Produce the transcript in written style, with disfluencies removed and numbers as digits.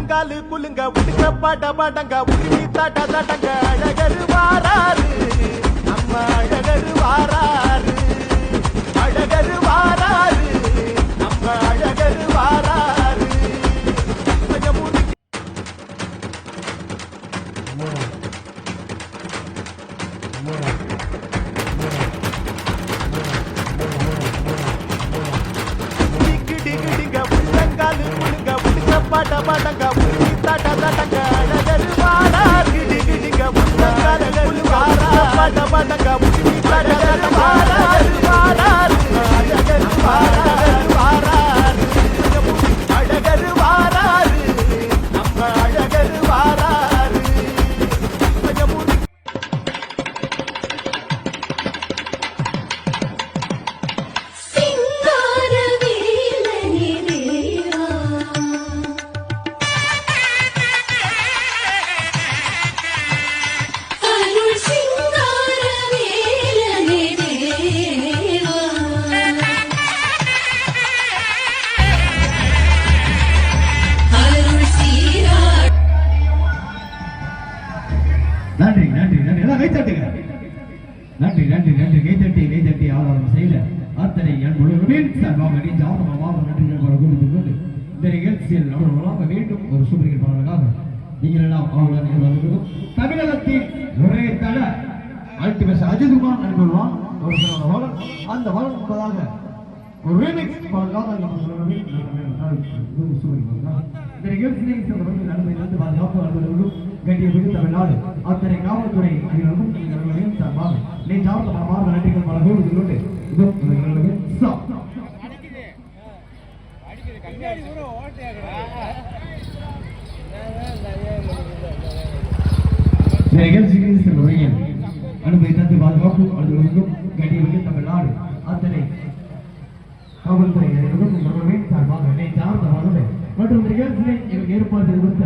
உள்ளங்காலு குலுங்க உடுக்க பாட பாடங்க உருவி தட தடங்க அழகரு வாராரு நம்ம அழகரு வாராரு அழகரு வாராரு நம்ம அழகரு வாராரு உள்ளங்காலு குலுங்க உடுக்க பாட பாடங்க உருவி தட தடங்க அழகரு வாராரு டிடிங்க உள்ளங்காலு குலுங்க பாட பாடங்க உருவி தட தடங்க வாராரு வாராரு அழகரு வாராரு வாராரு அழகரு வாராரு நம்ம அழகரு வாராரு நன்றி நன்றி நன்றி எல்லாம் கைத்தட்டுங்க. நன்றி நன்றி நன்றி கைத்தட்டி ஆதாரம் செய்த அத்தனை அன்புடன் சார்பாக நீ ஜாதகமாக நன்றிகள் பல கொடுத்துக் கொண்டு இந்த நிகழ்ச்சியில் நம்மளாக மீண்டும் ஒரு சூப்பர்கள் பாடலுக்காக நீங்கள் எல்லாம் அவர்களுடன் தமிழகத்தின் ஒரே தள அல்டிமேட் அஜித்குமார் நண்பர்வான் ஒரு சில வளம் அந்த வளம் என்பதாக ஒரு ரீமிக்ஸ் பாடலாக இந்த நிகழ்ச்சியை நடந்து பாதுகாப்பு அலுவலர்களும் கட்டிய தமிழ்நாடு அத்தனை காவல்துறை அதிகாரிகளும் சார்பாக நீ ஜாதகமாக நன்றிகள் பல கொண்டு அனுபவித்து பாதுகாப்பு அலுவலர்களும் கட்டிய தமிழ்நாடு அத்தனை காவல்துறை சார்பாக மற்றும் நிகழ்ச்சியை ஏற்பாடு கொடுத்த